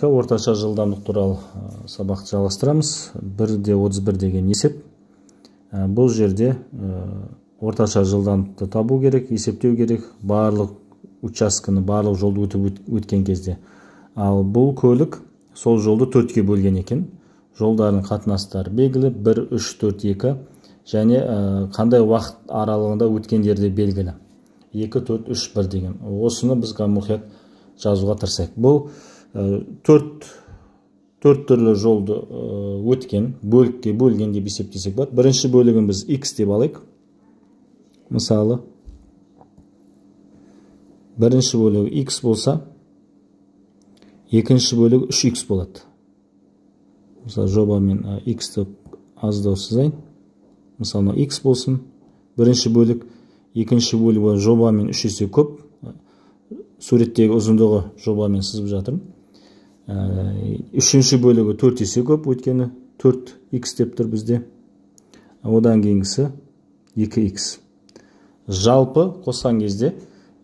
математика орташа жылдамдық туралы сабақты жалғастырамыз. 1/31 деген есеп. Бұл жерде орташа жылдамдықты табу керек, есептеу керек, барлық учасканы, барлық жолды өткен кезде. Ал бұл көлік сол жолды 4-ке бөлген екен. Жолдардың қатынастары белгілі, 1, 3, 4, 2 және қандай уақыт аралығында өткендері белгілі. 2, 4, 3, 1 деген. Осыны біз мұқият жазуға тырысайық. Бұл 4 түрлі жолды өткен, бөлікке бөлген деп есептесек болады. Бірінші бөлігін біз x деп алайық. Мысалы, бірінші бөлігі x болса, екінші бөлігі 3x болады. Мысалы, жобамен x-ті аздау сызайын. Мысалы, x болсын, бірінші бөлік, екінші бөлігі жобамен 3 есе көп. Суреттегі ұзындығы жобамен сызып жатырмын. Үшінші бөлігі 4 есе көп, өйткені 4x деп тұр бізде. Одан кейінгісі 2x. Жалпы қосқан кезде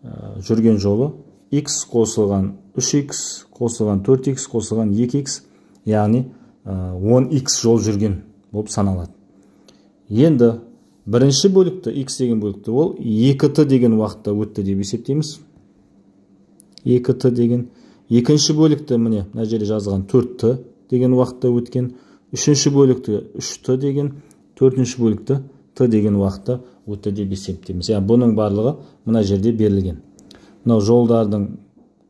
жүрген жолы x қосылған 3x, қосылған 4x, қосылған 2x, яғни 10x жол жүрген болып саналады. Енді бірінші бөлікті, x деген бөлікті, ол 2t деген уақытта өтті деп есептейміз. 2t деген. Екінші бөлікті, міне, мына жерде жазған 4t деген уақытта өткен. Үшінші бөлікті 3t деген, төртінші бөлікті t деген уақытта өтті деп есептейміз. Яғни бұның барлығы мына жерде берілген. Мынау жолдардың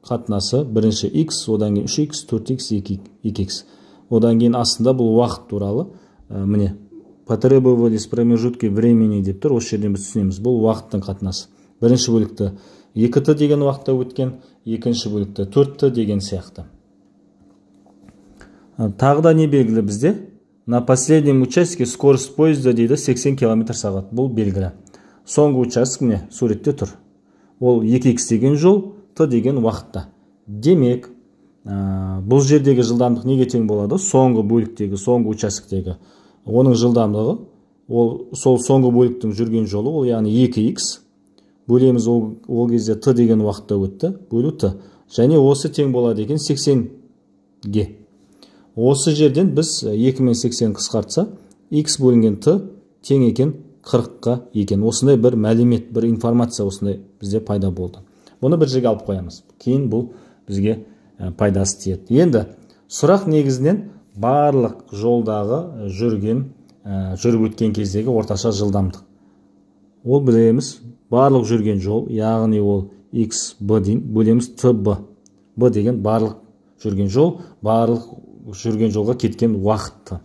қатынасы бірінші x, одан кейін 3x, 4x, 2x. Одан кейін астында бұл уақыт туралы, міне, потребовались промежутки времени деп тұр. Осы жерден біз түсінеміз. Бұл уақыттың қатынасы. Бірінші бөлікті 2t деген уақытта өткен, екінші бөлікті 4t деген сияқты. Тағы да не белгілі бізде? На последнем участке скорость поезда дейді 80 км/сағат. Бұл белгілі. Соңғы участок міне суретте тұр. Ол 2x деген жол, t деген уақытта. Демек, бұл жердегі жылдамдық неге тең болады? Соңғы бөліктегі, соңғы участоктегі. Оның жылдамдығы, сол соңғы бөліктің жүрген жолы, ол яғни 2x. Бөлеміз ол кезде t деген уақытта өтті, бөлу t. Және осы тең болады екен 80-ге. Осы жерден біз 2 мен 80 қысқартса, x бөлінген t тең екен 40-қа екен. Осындай бір мәлімет, бір информация осындай бізде пайда болды. Бұны бір жерге алып қоямыз. Кейін бұл бізге пайдасы тиеді. Енді сұрақ негізінен барлық жолдағы жүріп өткен кездегі орташа жылдамдық. Ол білеміз, барлық жүрген жол, яғни ол x, b дейін, бөлеміз tb. b деген барлық жүрген жол, барлық жүрген жолға кеткен уақытты.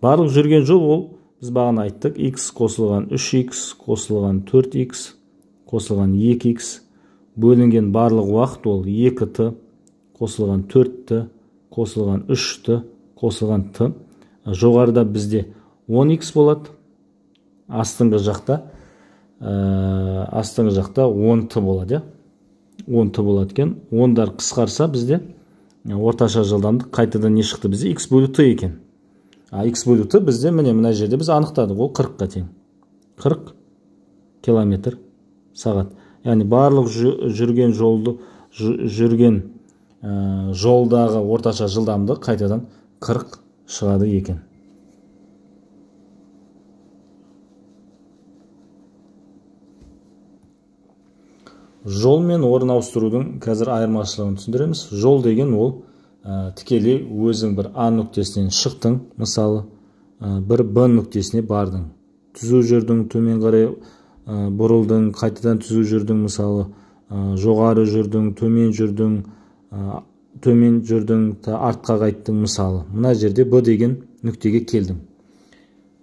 Барлық жүрген жол, ол біз бағана айттық, x қосылған 3x, қосылған 4x, қосылған 2x, бөлінген барлық уақыт, ол 2t, қосылған 4t, қосылған 3t, қосылған t. Жоғарыда бізде 10x болады, астыңғы жақта 10t болады. 10t болады екен. 10-дар қысқарса бізде орташа жылдамдық қайтадан не шықты бізде? X бөлу t екен. X бөлу t бізде мына жерде біз анықтадық. Ол 40-қа тең. 40 км/сағат. Яғни барлық жүрген жолдағы орташа жылдамдық қайтадан 40 шығады екен. Жол мен орын ауыстырудың қазір айырмашылығын түсіндіреміз. Жол деген ол тікелей өзің бір А нүктесінен шықтың, мысалы, бір Б нүктесіне бардың. Түзу жүрдің, төмен қарай бұрылдың, қайтадан түзу жүрдің, мысалы, жоғары жүрдің, төмен жүрдің, артқа қайттың, мысалы. Мына жерде Б деген нүктеге келдің.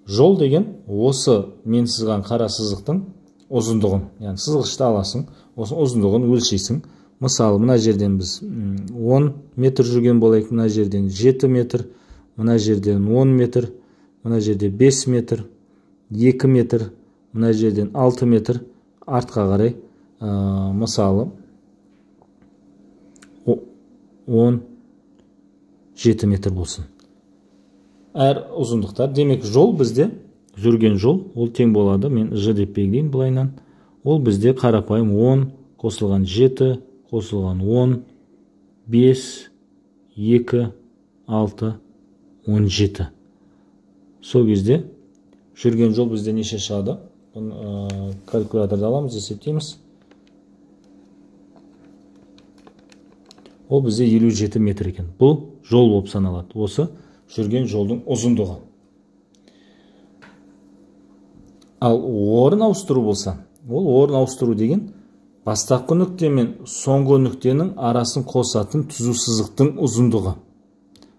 Жол деген осы мен сызған қара сызықтың ұзындығын, яғни сызғышты аласың, осы ұзындығын өлшейсің. Мысалы, мына жерден біз 10 метр жүрген болайық, мына жерден 7 метр, мына жерден 10 метр, мына жерде 5 метр, 2 метр, мына жерден 6 метр, артқа қарай, мысалы, 17 метр болсын. Әр ұзындықтар. Демек, жол бізде, жүрген жол, ол тең болады. Мен Ж деп белгілейін былайынан. Ол бізде қарапайым 10 қосылған 7, қосылған 10, 5, 2, 6, 17. Сол кезде жүрген жол бізде неше шығады? Калькуляторды аламыз, есептейміз. Ол бізде 57 метр екен. Бұл жол болып саналады. Осы жүрген жолдың ұзындығы. Ал орын ауыстыру болса, ол орын ауыстыру деген бастапқы нүкте мен соңғы нүктенің арасын қосатын түзу сызықтың ұзындығы.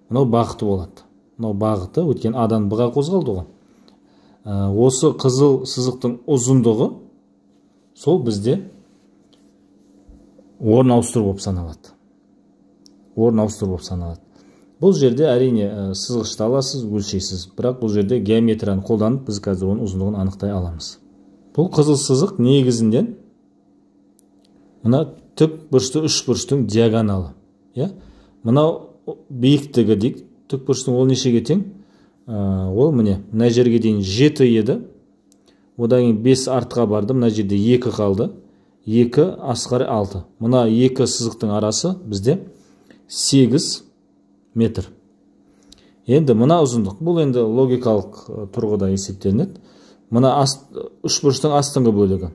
Мынау бағыты болады. Мынау бағыты, өткен адан бұға қозғалды ғой. Осы қызыл сызықтың ұзындығы сол бізде орын ауыстыру болып саналады. Орын ауыстыру болып саналады. Бұл жерде әрине сызғышты аласыз, өлшейсіз. Бірақ бұл жерде геометрияны қолданып, біз қазір оның ұзындығын анықтай аламыз. Бұл қызыл сызық негізінден мына тік бұрышты үш бұрыштың диагоналы. Мынау биіктігі дейік. Тік бұрыштың ол нешеге тең? Ол міне, мына жерге дейін 7 еді. Одан кейін 5 артқа барды. Мына жерде 2 қалды. 2 асқары 6. Мына екі сызықтың арасы бізде 8 метр. Енді мына ұзындық. Бұл енді логикалық тұрғыда есептелінеді. Мына үш бұрыштың астыңғы бөлігі.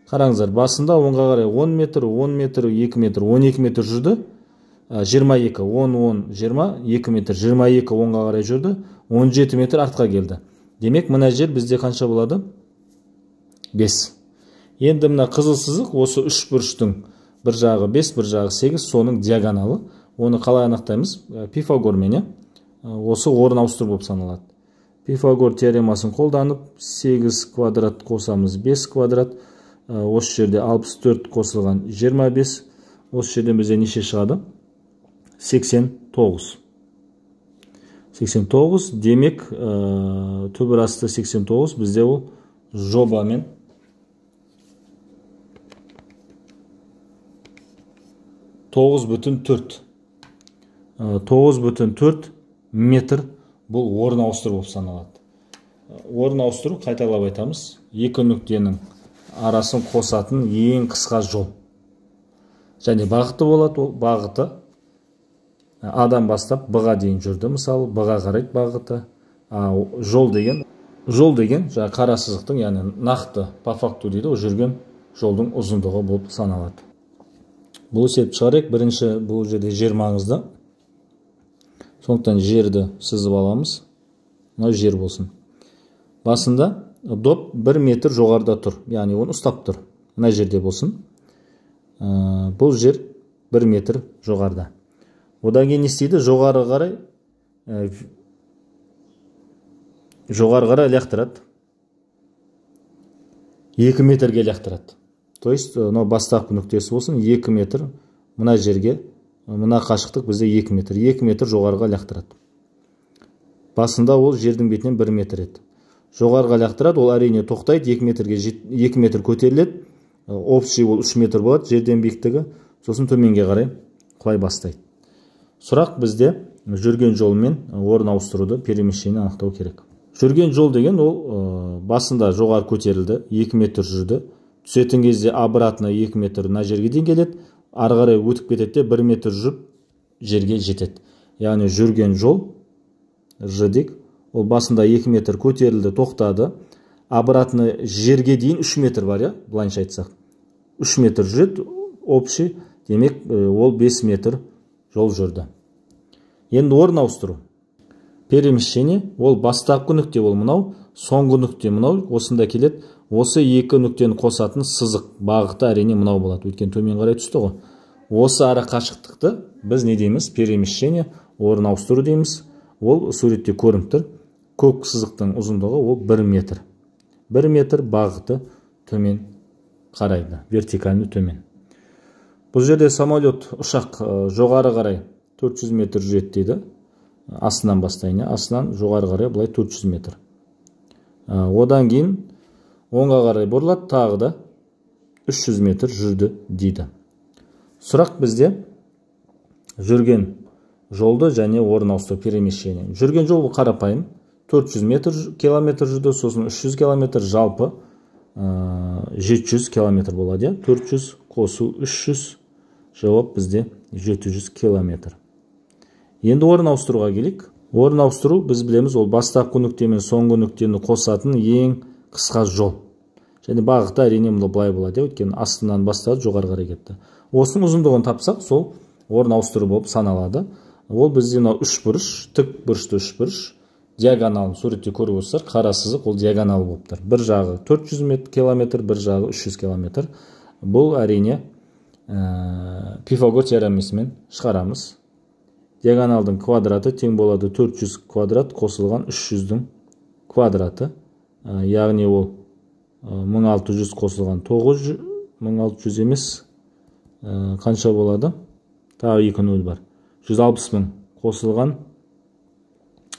Қараңыздар, басында оңға қарай 10 метр, 10 метр, 2 метр, 12 метр жүрді. 22, 10, 20, 2 метр, 22 оңға қарай жүрді. 17 метр артқа келді. Демек, мына жер бізде қанша болады? 5. Енді мына қызыл сызық осы үш бұрыштың бір жағы 5, бір жағы 8, соның диагоналы. Оны қалай анықтаймыз? Пифагормен, осы орын ауыстыру болып саналады. Пифагор теоремасын қолданып, 8 квадрат қосамыз 5 квадрат. Осы жерде 64 қосылған 25. Осы жерден бізде неше шығады? 89. 89. Демек, түбір асты 89. Бізде ол жобамен 9,4. 9,4 метр бұл орын ауыстыру болып саналады. Орын ауыстыру, қайталап айтамыз, екі нүктенің арасын қосатын ең қысқа жол. Және бағыты болады, ол бағыты адан бастап бұға дейін жүрді, мысалы, бұға қарайды бағыты. Жол деген жаңа қара сызықтың, яғни нақты по факту дейді, ол жүрген жолдың ұзындығы болып саналады. Бұл есеп шығарайық. Бірінші, бұл жерде жер маңызды. Сондықтан жерді сызып аламыз. Мынау жер болсын. Басында доп 1 метр жоғарыда тұр. Яғни оны ұстап тұр. Мына жерде болсын. Бұл жер 1 метр жоғарыда. Одан кейін не істейді? Жоғары қарай лақтырады. 2 метрге лақтырады. То есть, бастапқы нүктесі болсын 2 метр. Мына жерге, мына қашықтық бізде 2 метр. 2 метр жоғарыға лақтырады. Басында ол жердің бетінен 1 метр еді. Жоғарыға лақтырады, ол әрине тоқтайды, 2 метр көтеріледі. Общий ол 3 метр болады, жерден биіктігі. Сосын төменге қарай құлай бастайды. Сұрақ бізде жүрген жолмен орын ауыстыруды, перемещение анықтау керек. Жүрген жол деген ол басында жоғары көтерілді, 2 метр жүрді. Түсетін кезде обратно 2 метр мына жерге дейін келеді. Ары қарай өтіп кетеді, 1 метр жүріп жерге жетеді. Яғни жүрген жол ждик, ол басында 2 метр көтерілді, тоқтады. Обратно жерге дейін 3 метр бар, былайынша айтсақ. 3 метр жүреді, общий, демек ол 5 метр жол жүрді. Енді орын ауыстыру. Перемещение, ол бастапқы нүкте, ол мынау, соңғы нүкте мынау, осында келеді. Осы екі нүктені қосатын сызық бағыты әрине мынау болады. Өткен төмен қарай түсті ғой. Осы ара қашықтықты біз не дейміз? Перемещение, орын ауыстыру дейміз. Ол суретте көрініп тұр. Көк сызықтың ұзындығы ол 1 метр. 1 метр бағыты төмен қарайды, вертикальны төмен. Бұл жерде самолет, ұшақ жоғары қарай 400 метр жүреді дейді. Астынан бастайын, астынан жоғары қарай бұлай 400 метр. Одан кейін оңға қарай бұрылады, тағы да 300 метр жүрді дейді. Сұрақ бізде жүрген жолды және орын ауыстыру, перемещение. Жүрген жол қарапайым 400 километр жүрді, сосын 300 километр, жалпы 700 километр болады. 400 қосу 300, жауап бізде 700 километр. Енді орын ауыстыруға келейік. Орын ауыстыру біз білеміз, ол бастапқы нүкте мен соңғы нүктені қосатын ең қысқа жол. Және бағыты әрине былай болады, өйткені астынан басталып жоғары қарай кетті. Осының ұзындығын тапсақ, сол орын ауыстыру болып саналады. Ол бізде мынау үшбұрыш, тік бұрышты үшбұрыш, диагоналын суретте көріп отырсыздар, қара сызық, ол диагонал болып тұр. Бір жағы 400 километр, бір жағы 300 километр. Бұл әрине Пифагор теоремасымен шығарамыз. Диагоналдың квадраты тең болады 400 квадрат қосылған 300-дің квадраты. Яғни ол 1600 қосылған 900, 1600 емес, қанша болады? Тағы 2 нөл бар. 160 мың қосылған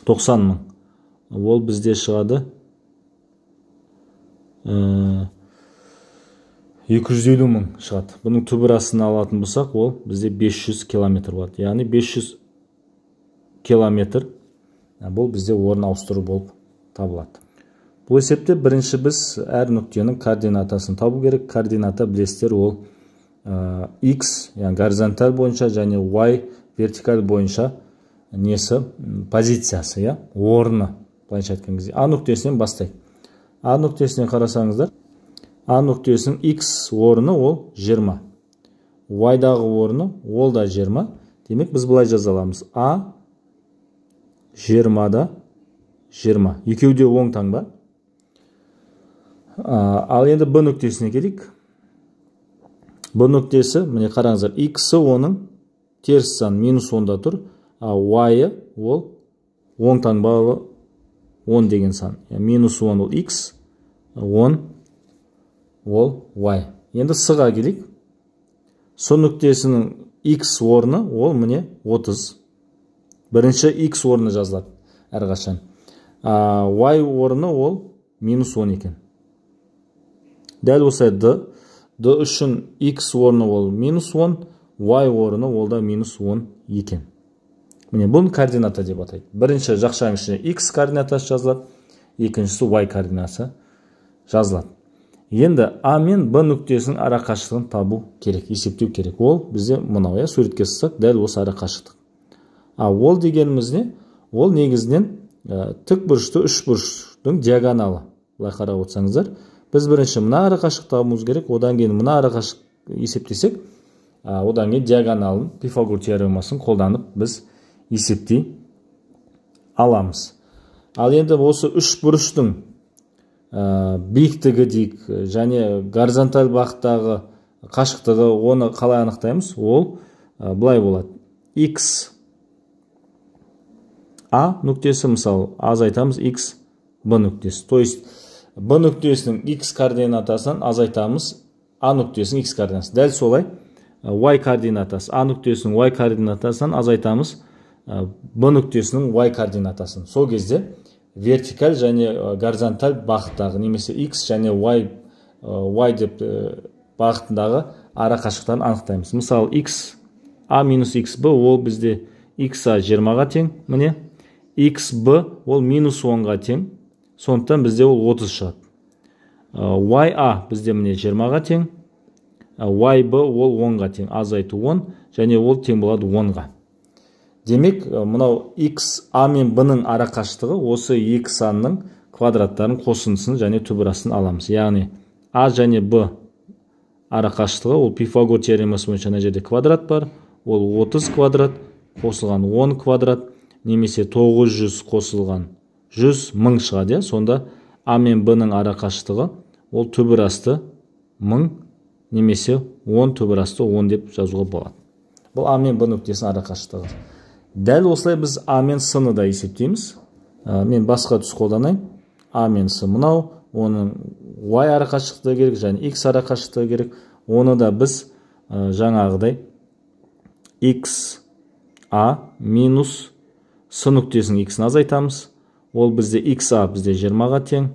90 мың. Ол бізде шығады 250 мың шығады. Бұның түбірасын алатын болсақ, ол бізде 500 километр болады. Яғни 500 километр бұл бізде орын ауыстыру болып табылады. Бұл есепте бірінші біз әр нүктенің координатасын табу керек. Координата білесіздер, ол x, яғни горизонталь бойынша, және y вертикаль бойынша несі позициясы, орны. Былайша айтқан кезде А нүктесінен бастайық. А нүктесінен қарасаңыздар, А нүктесінің x орны ол 20. Y-дағы орны ол да 20. Демек біз былай жаза аламыз. А 20-да 20. Екеуі де оң таңба. Ал енді Б нүктесіне келейік. Б нүктесі, міне қараңыздар, x-і оның теріс сан минус 10-да тұр, а y-ы ол оң таңбалы 10 деген сан. Минус 10 ол x, 10 ол y. Енді С-ға келейік. С нүктесінің x орны ол міне 30. Бірінші x орны жазылады әрқашан. Y орны ол минус 10 екен. Дәл осылай D үшін x орны ол минус 10, y орны ол да минус 10 екен. Міне бұны координата деп атайды. Бірінші жақшаның ішіне x координатасы жазылады, екіншісі y координатасы жазылады. Енді А мен Б нүктесінің ара қашықтығын табу керек, есептеу керек. Ол бізде мынау, суретке сызсақ, дәл осы ара қашықтық. Ол дегеніміз не? Ол негізінен тік бұрышты үш бұрыштың диагоналы. Былай қарап отырсаңыздар, біз бірінші мына ара қашықтық табуымыз керек, одан кейін мына ара қашықтық есептесек, одан кейін диагоналын Пифагор теоремасын қолданып біз есептей аламыз. Ал енді осы үш бұрыштың биіктігі дейік, және горизонталь бағыттағы қашықтығы, оны қалай анықтаймыз? Ол былай болады. X А нүктесі, мысалы, азайтамыз X Б нүктесі. То есть Б нүктесінің X координатасынан азайтамыз А нүктесінің X координатасы. Дәл солай Y координатасы. А нүктесінің Y координатасынан азайтамыз Б нүктесінің Y координатасын. Сол кезде вертикаль және горизонталь бағыттағы, немесе X және Y деп бағытындағы ара қашықтықтарын анықтаймыз. Мысалы, X А минус XB ол бізде XA 20-ға тең, міне. XB ол минус 10-ға тең, сондықтан бізде ол 30 шығады. YA бізде міне 20-ға тең, YB ол 10-ға тең, азайту 10, және ол тең болады 10-ға. Демек, мынау X А мен Б-ның ара қашықтығы осы екі санның квадраттарын қосындысын және түбірасын аламыз. Яғни А және Б ара қашықтығы, ол Пифагор теоремасы бойынша мына жерде квадрат бар, ол 30 квадрат қосылған 10 квадрат, немесе 900 қосылған 100 мың шығады. Сонда А мен Б-ның ара қашықтығы ол түбірасты 1000, немесе 10 түбірасты 10 деп жазуға болады. Бұл А мен Б нүктесінің ара қашықтығы. Дәл осылай біз А мен С-ны да есептейміз. Мен басқа түс қолданайын. А мен С мынау, оның Y ара қашықтығы керек, және X ара қашықтығы керек. Оны да біз жаңағыдай X А минус С нүктесінің X-ін азайтамыз. Ол бізде XA бізде 20-ға тең,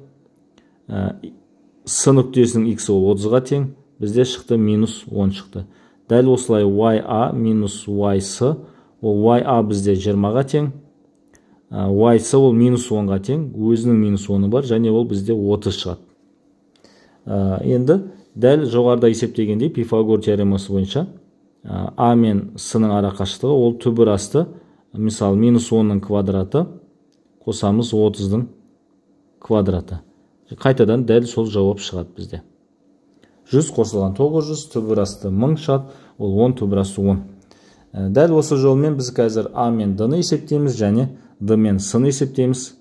С нүктесінің X ол 30-ға тең, бізде шықты минус 10 шықты. Дәл осылай YA минус YS, ол YA бізде 20-ға тең, YS ол минус 10-ға тең, өзінің минус 10-ы бар, және ол бізде 30 шығады. Енді дәл жоғарыда есептегендей Пифагор теоремасы бойынша А мен С-ның ара қашықтығы ол түбірасты Мысалы, минус 10-ның квадраты қосамыз 30-ның квадраты. Қайтадан дәл сол жауап шығады бізде. 100 қосылған 900, түбір асты 1000 шығады, ол 10 түбір асты 10. Дәл осы жолмен біз қазір А мен Д-ны есептейміз, және Д мен С-ны есептейміз.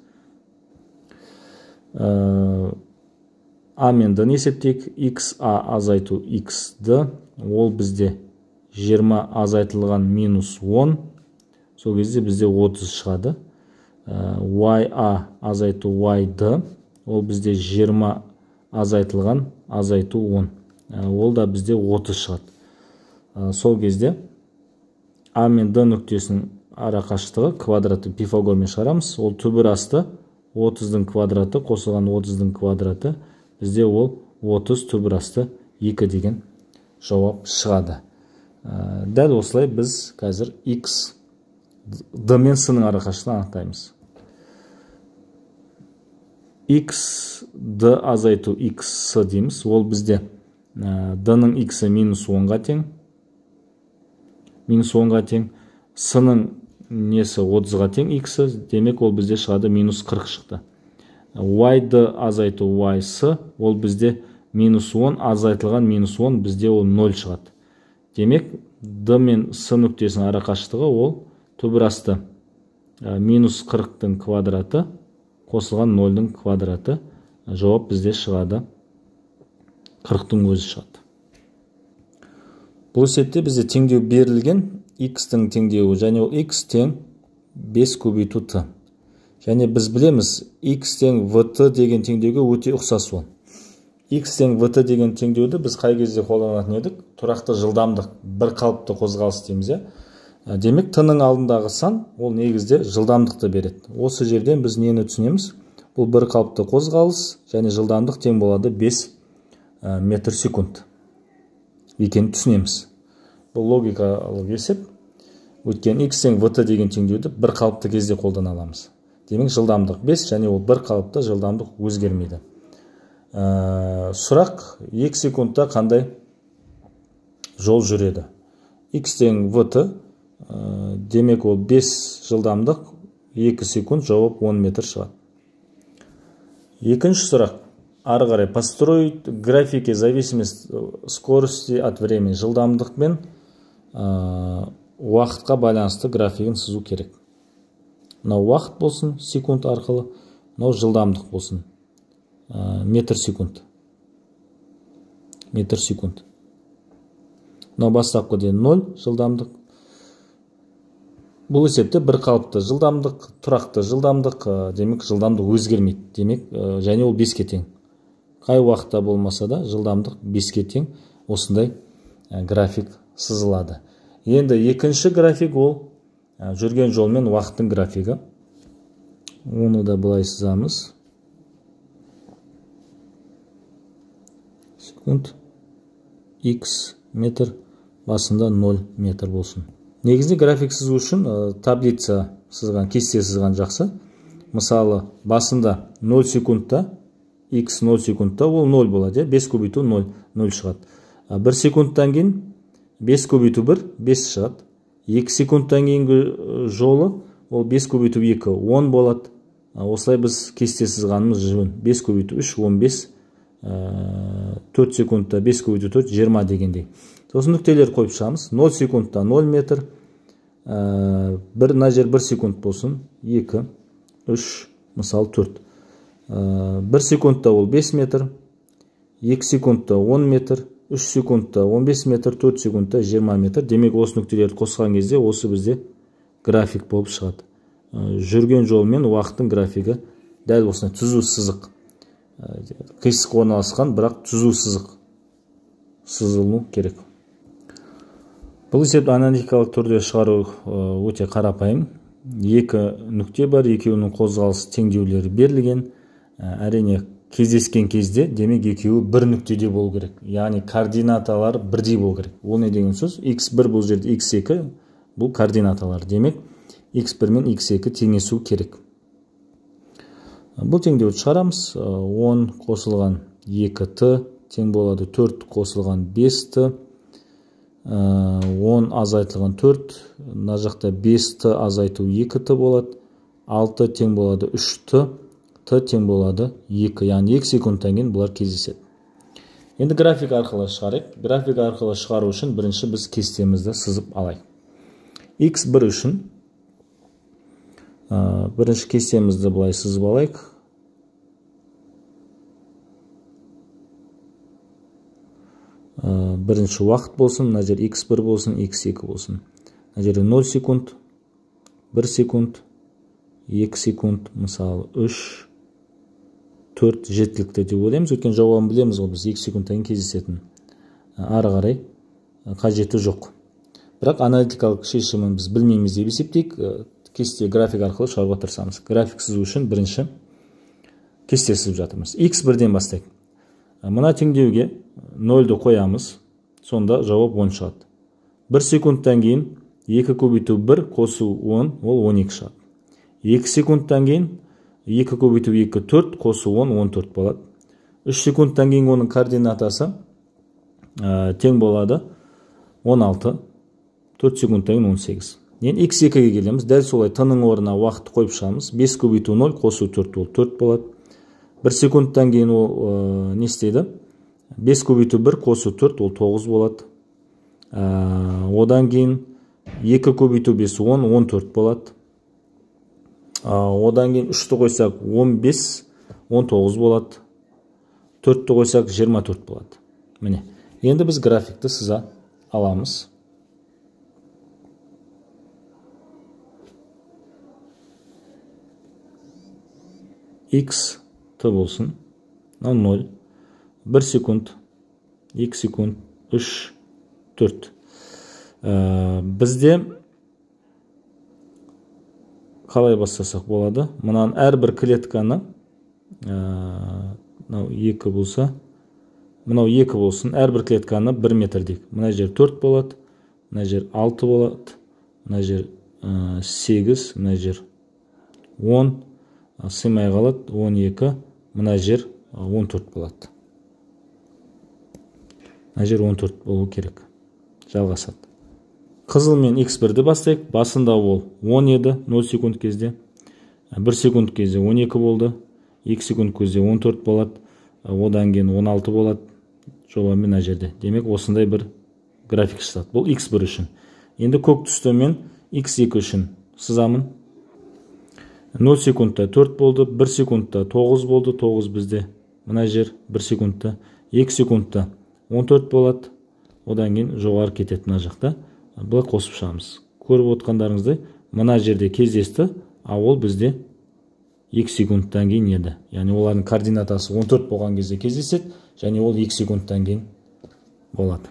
А мен Д-ны есептейік. XA азайту XD, ол бізде 20 азайтылған минус 10. Сол кезде бізде 30 шығады. YA азайту YD, ол бізде 20 азайтылған азайту 10. Ол да бізде 30 шығады. Сол кезде А мен Д нүктесінің ара қашықтығы квадраты Пифагормен шығарамыз. Ол түбір асты 30-дің квадраты қосылған 30-дің квадраты, бізде ол 30 түбір асты 2 деген жауап шығады. Дәл осылай біз қазір X, D мен S-ның ара қашықтығын анықтаймыз. X, D азайту X, S дейміз. Ол бізде D-ның X-і минус 10-ға тең. Минус 10-ға тең. S-ның несі 30-ға тең X-і. Демек, ол бізде шығады минус 40 шықты. Y-ды азайту Y-сы. Ол бізде минус 10, азайтылған минус 10, бізде ол 0 шығады. Демек, D мен S нүктесінің ара қашықтығы ол түбір асты минус 40-дің квадраты қосылған 0-дің квадраты. Жауап бізде шығады 40-дің өзі шығады. Бұл сетте бізде теңдеу берілген, X-тің теңдеуі, және ол X тең 5 көбейту T. Және біз білеміз, X тең VT деген теңдеуге өте ұқсас ол. X тең VT деген теңдеуді біз қай кезде қолданатын едік? Тұрақты жылдамдық, бір қалыпты қозғалыс дейміз. Демек, T-ның алдындағы сан, ол негізде жылдамдықты береді. Осы жерден біз нені түсінеміз? Бұл бір қалыпты қозғалыс, және жылдамдық тең болады 5 метр секунд. Екенін түсінеміз. Бұл логикалық есеп. Өйткені X тең VT деген теңдеуді бір қалыпты кезде қолдана аламыз. Демек, жылдамдық 5, және ол бір қалыпты жылдамдық өзгермейді. Сұрақ, 2 секундта қандай жол жүреді? X тең VT, демек, ол 5 жылдамдық, 2 секунд, жауап 10 метр шығады. Екінші сұрақ. Ары қарай, построить графики зависимость скорости от времени. Жылдамдық мен уақытқа байланысты графигін сызу керек. Мынау уақыт болсын, секунд арқылы, мынау жылдамдық болсын, метр секунд. Метр секунд. Мынау бастапқы дейін 0 жылдамдық. Бұл есепте бір қалыпты жылдамдық, тұрақты жылдамдық, демек жылдамдық өзгермейді. Демек, және ол 5-ке тең. Қай уақытта болмаса да жылдамдық 5-ке тең, осындай график сызылады. Енді екінші график ол жүрген жолмен уақыттың графигі. Оны да былай сызамыз. Секунд. X метр, басында 0 метр болсын. Негізінде график сызу үшін таблица сызған, кесте сызған жақсы. Мысалы, басында 0 секундта, X 0 секундта ол 0 болады. 5 көбейту 0, 0 шығады. 1 секундтан кейін 5 көбейту 1, 5 шығады. 2 секундтан кейінгі жолы ол 5 көбейту 2, 10 болады. Осылай біз кесте сызғанымыз жөн. 5 көбейту 3, 15, 4 секундта 5 көбейту 4, 20 дегендей. Сосын нүктелер қойып шығамыз. 0 секундта 0 метр, мына жер 1 секунд болсын, 2, 3, мысалы 4. 1 секундта ол 5 метр, 2 секундта 10 метр, 3 секундта 15 метр, 4 секундта 20 метр. Демек, осы нүктелерді қосқан кезде осы бізде график болып шығады. Жүрген жолмен уақыттың графигі дәл осындай түзу сызық. Қисық орналасқан, бірақ түзу сызық сызылу керек. Бұл есепті аналитикалық түрде шығару өте қарапайым. Екі нүкте бар, екеуінің қозғалыс теңдеулері берілген. Әрине, кездескен кезде, демек екеуі бір нүктеде болу керек. Яғни координаталар бірдей болу керек. Ол не деген сөз? X1 бұл жерде X2 бұл координаталар. Демек, X1 мен X2 теңесу керек. Бұл теңдеуді шығарамыз. 10 қосылған 2T тең болады 4 қосылған 5T. 10 азайтылған 4, мына жақта 5t азайту 2t болады, 6 тең болады 3t, t тең болады 2, яғни 2 секундтан кейін бұлар кездеседі. Енді график арқылы шығарайық. График арқылы шығару үшін бірінші біз кестемізді сызып алайық. x1 үшін бірінші кестемізді бұлай сызып алайық. Бірінші уақыт болсын, мына жер x1 болсын, x2 болсын. Мына жерде 0 секунд, 1 секунд, 2 секунд, мысалы 3, 4 жеткілікті деп ойлаймыз. Өткен жауабын білеміз ғой, біз 2 секундтан кездесетін. Ары қарай қажеті жоқ. Бірақ аналитикалық шешімін біз білмейміз деп есептейік. Кесте график арқылы шығаруға тырысамыз. График сызу үшін бірінші кесте сызып жатырмыз. x1-ден бастайық. Мына теңдеуге 0-ді қоямыз. Сонда жауап 10 шығады. 1 секундтан кейін 2 көбейту 1 қосу 10, ол 12 шығады. 2 секундтан кейін 2 көбейту 2 4 қосу 10 14 болады. 3 секундтан кейін оның координатасы тең болады 16. 4 секундтан кейін 18. Енді x2-ге келеміз. Дәл солай t-ның орнына уақытты қойып шығамыз. 5 көбейту 0 қосу 4 ол 4 болады. 1 секундтан кейін ол не істейді? 5 көбейту 1 қосу 4 ол 9 болады. Одан кейін 2 көбейту 5 10 14 болады. Одан кейін 3-ті қойсақ 15 19 болады. 4-ті қойсақ 24 болады. Міне. Енді біз графикті сыза аламыз. X t болсын. 0, 1 секунд, 2 секунд, 3, 4. Бізде қалай бастасақ болады? Мұнан әрбір клетканы, мынау 2 болса, мынау 2 болсын, әрбір клетканы 1 метр дейік. Мына жер 4 болады, мына жер 6 болады, мына жер 8, мына жер 10, сыймай қалады 12, мына жер 14 болады. Мына жер 14 болу керек. Жалғасады. Қызыл мен x1-ді бастайық. Басында ол 10 еді, 0 секунд кезде. 1 секунд кезде 12 болды. 2 секунд кезде 14 болады. Одан кейін 16 болады. Жауабы мына жерде. Демек, осындай бір график шығады. Бұл x1 үшін. Енді көк түсті мен x2 үшін сызамын. 0 секундта 4 болды, 1 секундта 9 болды, 9 бізде. Мына жер 1 секундта, 2 секундта 14 болады. Одан кейін жоғары кетеді мына жақта. Бұлай қосып шығамыз. Көріп отқандарыңыздай, мына жерде кездесті, ол бізде 2 секундтан кейін еді. Яғни олардың координатасы 14 болған кезде кездеседі, және ол 2 секундтан кейін болады.